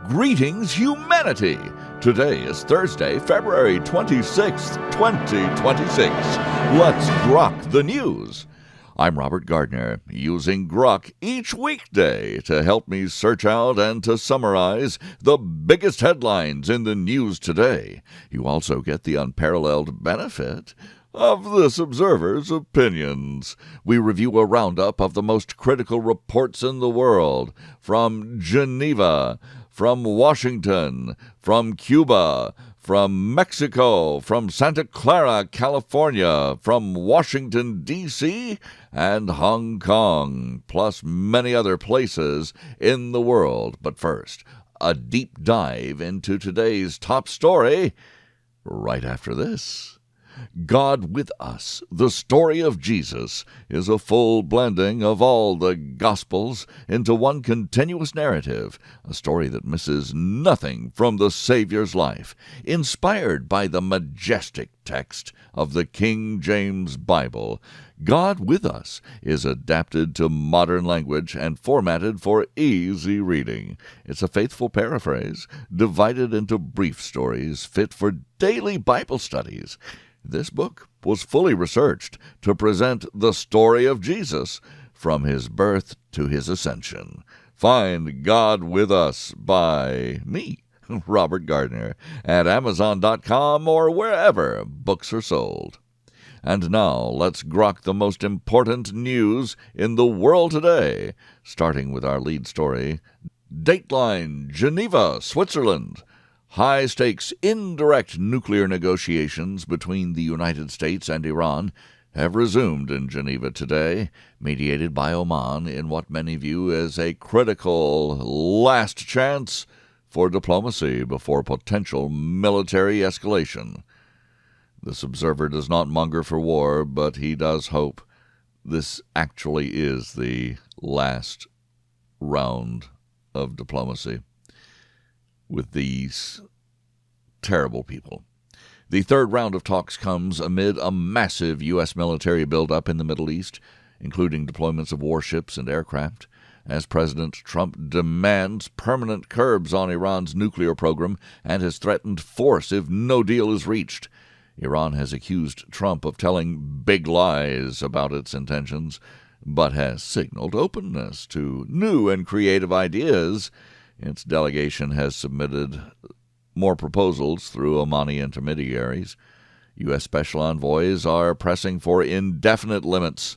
Greetings, humanity! Today is Thursday, February 26th, 2026. Let's grok the news. I'm Robert Gardner, using Grok each weekday to help me search out and to summarize the biggest headlines in the news today. You also get the unparalleled benefit of this observer's opinions. We review a roundup of the most critical reports in the world, from Geneva, from Washington, from Cuba, from Mexico, from Santa Clara, California, from Washington, D.C., and Hong Kong, plus many other places in the world. But first, a deep dive into today's top story right after this. God with Us, the story of Jesus, is a full blending of all the Gospels into one continuous narrative, a story that misses nothing from the Savior's life, inspired by the majestic text of the King James Bible. God with Us is adapted to modern language and formatted for easy reading. It's a faithful paraphrase, divided into brief stories fit for daily Bible studies. This book was fully researched to present the story of Jesus from his birth to his ascension. Find God with Us by me, Robert Gardner, at Amazon.com or wherever books are sold. And now let's grok the most important news in the world today, starting with our lead story. Dateline, Geneva, Switzerland. High-stakes indirect nuclear negotiations between the United States and Iran have resumed in Geneva today, mediated by Oman in what many view as a critical last chance for diplomacy before potential military escalation. This observer does not monger for war, but he does hope this actually is the last round of diplomacy with these terrible people. The third round of talks comes amid a massive U.S. military buildup in the Middle East, including deployments of warships and aircraft, as President Trump demands permanent curbs on Iran's nuclear program and has threatened force if no deal is reached. Iran has accused Trump of telling big lies about its intentions, but has signaled openness to new and creative ideas. Its delegation has submitted more proposals through Omani intermediaries. U.S. special envoys are pressing for indefinite limits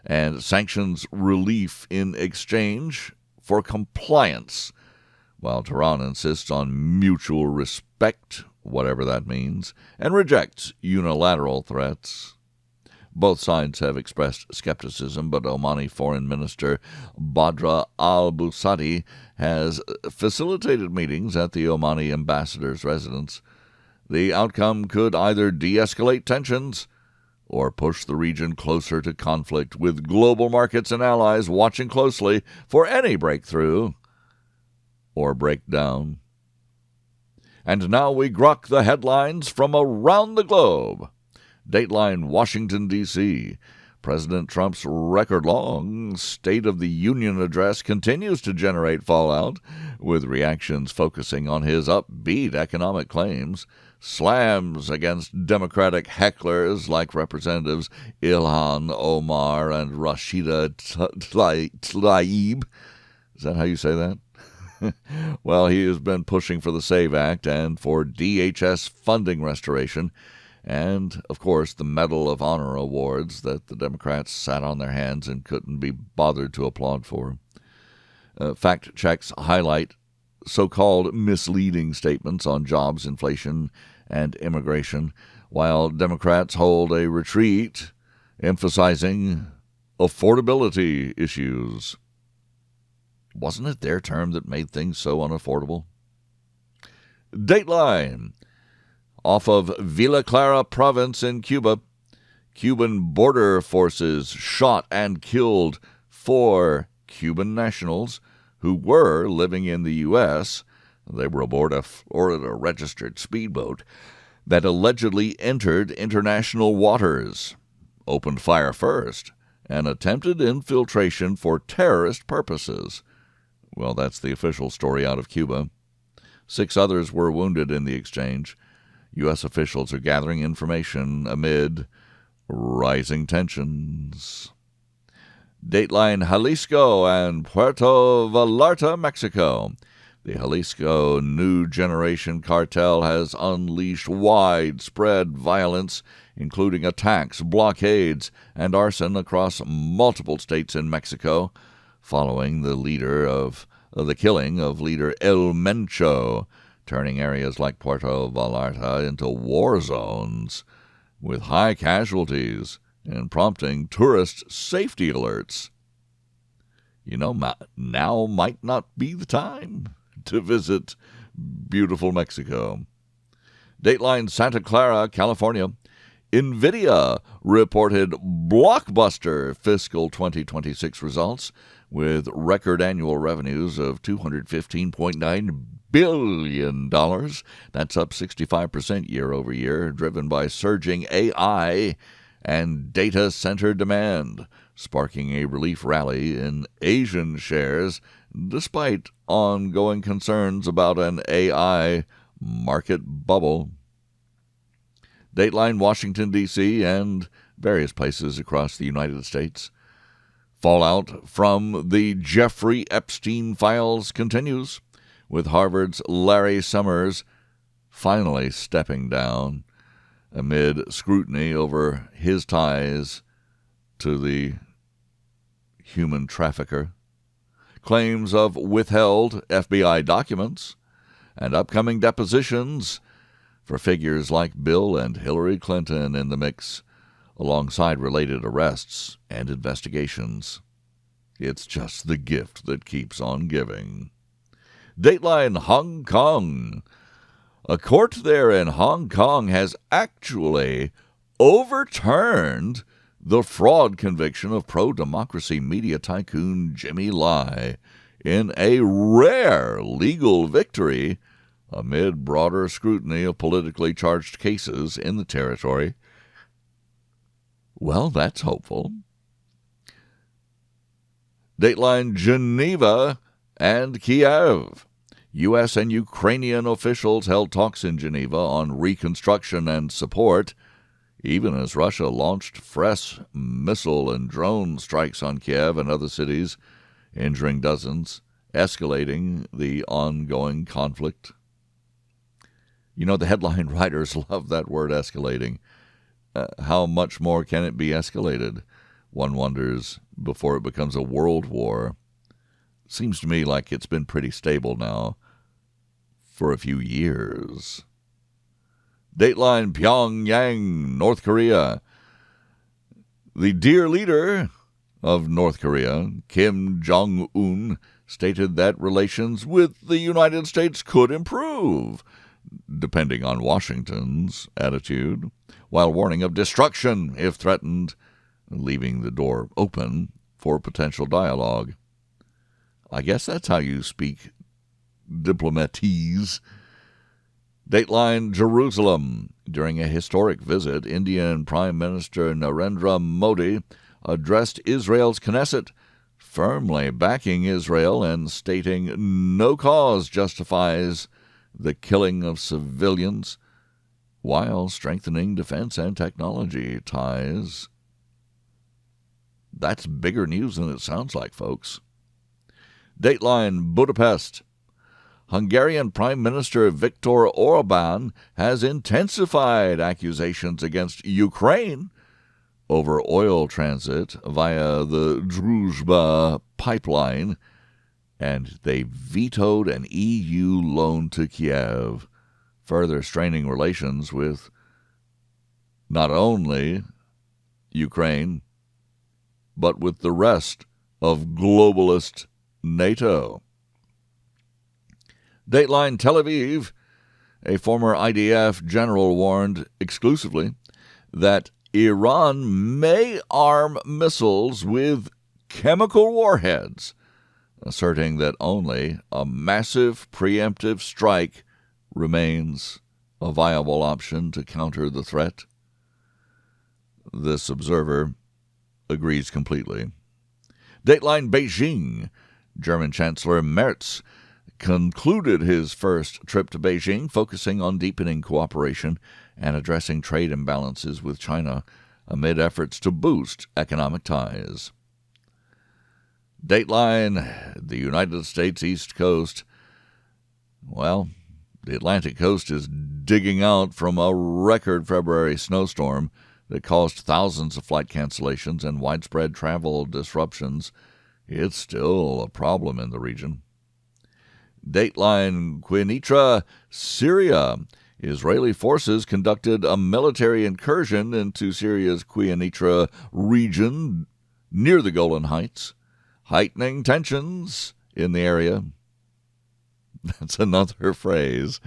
and sanctions relief in exchange for compliance, while Tehran insists on mutual respect, whatever that means, and rejects unilateral threats. Both sides have expressed skepticism, but Omani Foreign Minister Badra al-Busadi has facilitated meetings at the Omani ambassador's residence. The outcome could either de-escalate tensions or push the region closer to conflict, with global markets and allies watching closely for any breakthrough or breakdown. And now we grok the headlines from around the globe. Dateline, Washington, D.C. President Trump's record-long State of the Union address continues to generate fallout, with reactions focusing on his upbeat economic claims, slams against Democratic hecklers like Representatives Ilhan Omar and Rashida Tlaib. Is that how you say that? Well, he has been pushing for the SAVE Act and for DHS funding restoration, and, of course, the Medal of Honor awards that the Democrats sat on their hands and couldn't be bothered to applaud for. Fact checks highlight so-called misleading statements on jobs, inflation, and immigration, while Democrats hold a retreat emphasizing affordability issues. Wasn't it their term that made things so unaffordable? Dateline. Off of Villa Clara province in Cuba, Cuban border forces shot and killed 4 Cuban nationals who were living in the U.S. They were aboard a registered speedboat that allegedly entered international waters, opened fire first, and attempted infiltration for terrorist purposes. Well, that's the official story out of Cuba. 6 others were wounded in the exchange. U.S. officials are gathering information amid rising tensions. Dateline Jalisco and Puerto Vallarta, Mexico. The Jalisco New Generation cartel has unleashed widespread violence, including attacks, blockades, and arson across multiple states in Mexico, following the killing of leader El Mencho, turning areas like Puerto Vallarta into war zones with high casualties and prompting tourist safety alerts. Now might not be the time to visit beautiful Mexico. Dateline Santa Clara, California. Nvidia reported blockbuster fiscal 2026 results with record annual revenues of $215.9 billion. That's up 65% year over year, driven by surging AI and data center demand, sparking a relief rally in Asian shares despite ongoing concerns about an AI market bubble. Dateline Washington, D.C., and various places across the United States. Fallout from the Jeffrey Epstein files continues, with Harvard's Larry Summers finally stepping down amid scrutiny over his ties to the human trafficker, claims of withheld FBI documents, and upcoming depositions for figures like Bill and Hillary Clinton in the mix, alongside related arrests and investigations. It's just the gift that keeps on giving. Dateline Hong Kong. A court there in Hong Kong has actually overturned the fraud conviction of pro-democracy media tycoon Jimmy Lai in a rare legal victory amid broader scrutiny of politically charged cases in the territory. Well, that's hopeful. Dateline Geneva and Kiev. U.S. and Ukrainian officials held talks in Geneva on reconstruction and support, even as Russia launched fresh missile and drone strikes on Kiev and other cities, injuring dozens, escalating the ongoing conflict. The headline writers love that word, escalating. How much more can it be escalated? One wonders, before it becomes a world war. Seems to me like it's been pretty stable now for a few years. Dateline Pyongyang, North Korea. The dear leader of North Korea, Kim Jong-un, stated that relations with the United States could improve, depending on Washington's attitude, while warning of destruction if threatened, leaving the door open for potential dialogue. I guess that's how you speak diplomatese. Dateline Jerusalem. During a historic visit, Indian Prime Minister Narendra Modi addressed Israel's Knesset, firmly backing Israel and stating no cause justifies the killing of civilians, while strengthening defense and technology ties. That's bigger news than it sounds like, folks. Dateline Budapest. Hungarian Prime Minister Viktor Orbán has intensified accusations against Ukraine over oil transit via the Druzhba pipeline, and they vetoed an EU loan to Kiev, further straining relations with not only Ukraine, but with the rest of globalist NATO. Dateline Tel Aviv. A former IDF general warned exclusively that Iran may arm missiles with chemical warheads, asserting that only a massive preemptive strike remains a viable option to counter the threat. This observer agrees completely. Dateline Beijing. German Chancellor Merz concluded his first trip to Beijing, focusing on deepening cooperation and addressing trade imbalances with China amid efforts to boost economic ties. Dateline, the United States East Coast. Well, the Atlantic coast is digging out from a record February snowstorm that caused thousands of flight cancellations and widespread travel disruptions. It's still a problem in the region. Dateline Quneitra, Syria. Israeli forces conducted a military incursion into Syria's Quneitra region near the Golan Heights, heightening tensions in the area. That's another phrase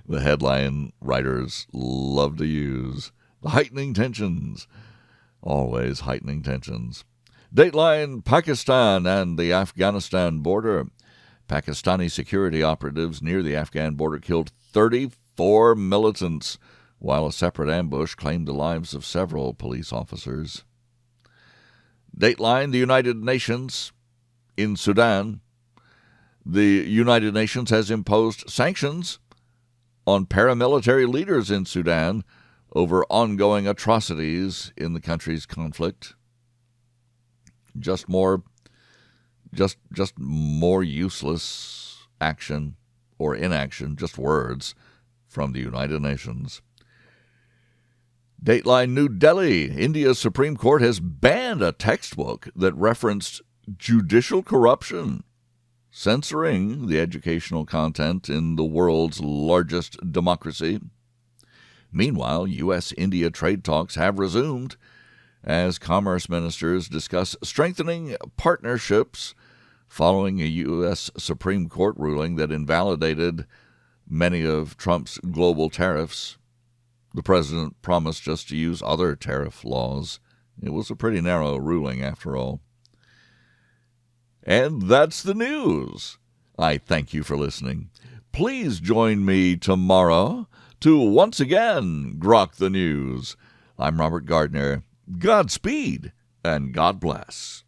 the headline writers love to use. The heightening tensions. Always heightening tensions. Dateline Pakistan and the Afghanistan border. Pakistani security operatives near the Afghan border killed 34 militants, while a separate ambush claimed the lives of several police officers. Dateline, the United Nations in Sudan. The United Nations has imposed sanctions on paramilitary leaders in Sudan over ongoing atrocities in the country's conflict. Just more useless action or inaction, just words from the United Nations. Dateline New Delhi. India's Supreme Court has banned a textbook that referenced judicial corruption, censoring the educational content in the world's largest democracy. Meanwhile, U.S.-India trade talks have resumed as commerce ministers discuss strengthening partnerships following a U.S. Supreme Court ruling that invalidated many of Trump's global tariffs. The president promised just to use other tariff laws. It was a pretty narrow ruling, after all. And that's the news. I thank you for listening. Please join me tomorrow to once again grok the news. I'm Robert Gardner. Godspeed and God bless.